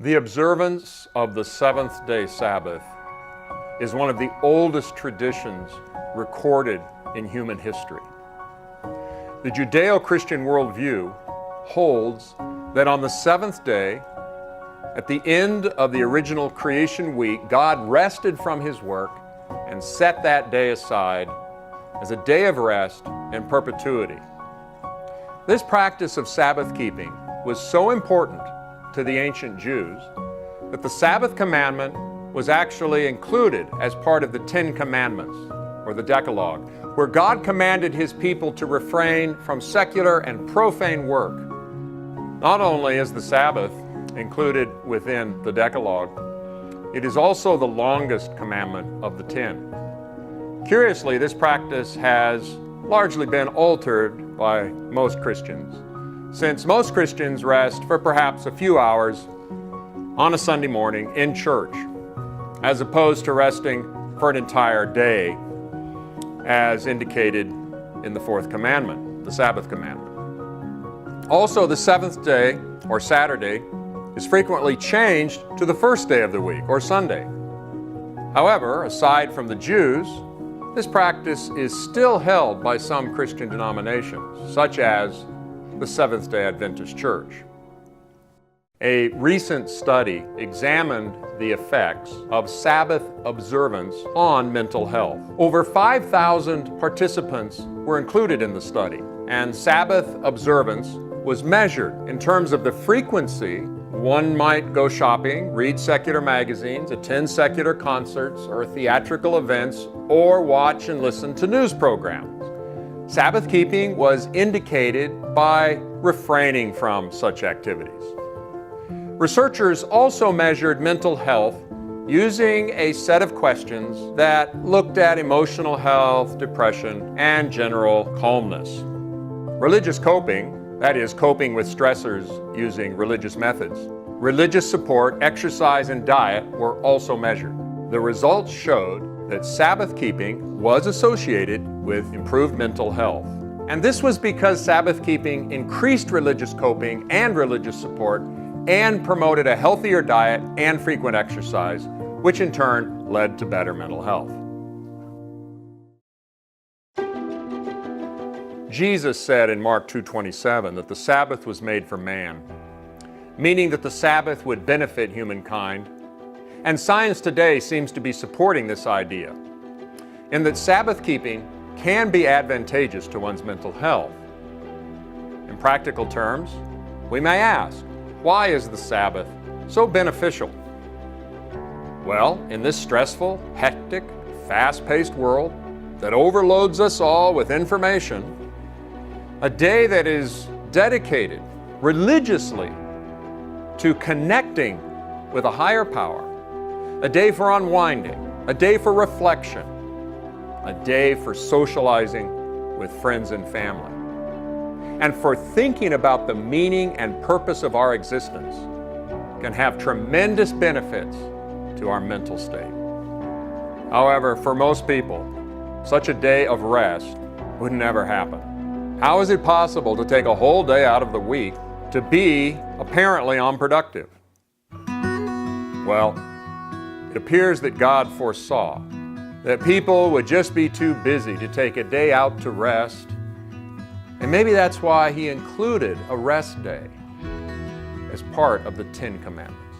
The observance of the seventh-day Sabbath is one of the oldest traditions recorded in human history. The Judeo-Christian worldview holds that on the seventh day, at the end of the original creation week, God rested from His work and set that day aside as a day of rest in perpetuity. This practice of Sabbath keeping was so important to the ancient Jews that the Sabbath commandment was actually included as part of the 10 Commandments, or the Decalogue, where God commanded His people to refrain from secular and profane work. Not only is the Sabbath included within the Decalogue, it is also the longest commandment of the 10. Curiously, this practice has largely been altered by most Christians, since most Christians rest for perhaps a few hours on a Sunday morning in church, as opposed to resting for an entire day, as indicated in the fourth commandment, the Sabbath commandment. Also, the seventh day, or Saturday, is frequently changed to the first day of the week, or Sunday. However, aside from the Jews, this practice is still held by some Christian denominations, such as the Seventh-day Adventist Church. A recent study examined the effects of Sabbath observance on mental health. Over 5,000 participants were included in the study, and Sabbath observance was measured in terms of the frequency one might go shopping, read secular magazines, attend secular concerts or theatrical events, or watch and listen to news programs. Sabbath keeping was indicated by refraining from such activities. Researchers also measured mental health using a set of questions that looked at emotional health, depression, and general calmness. Religious coping, that is, coping with stressors using religious methods, religious support, exercise, and diet were also measured. The results showed that Sabbath keeping was associated with improved mental health. And this was because Sabbath keeping increased religious coping and religious support and promoted a healthier diet and frequent exercise, which in turn led to better mental health. Jesus said in Mark 2:27 that the Sabbath was made for man, meaning that the Sabbath would benefit humankind. And science today seems to be supporting this idea, in that Sabbath keeping can be advantageous to one's mental health. In practical terms, we may ask, why is the Sabbath so beneficial? Well, in this stressful, hectic, fast-paced world that overloads us all with information, a day that is dedicated religiously to connecting with a higher power, a day for unwinding, a day for reflection, a day for socializing with friends and family, and for thinking about the meaning and purpose of our existence, can have tremendous benefits to our mental state. However, for most people, such a day of rest would never happen. How is it possible to take a whole day out of the week to be apparently unproductive? Well, it appears that God foresaw that people would just be too busy to take a day out to rest, and maybe that's why He included a rest day as part of the 10 Commandments.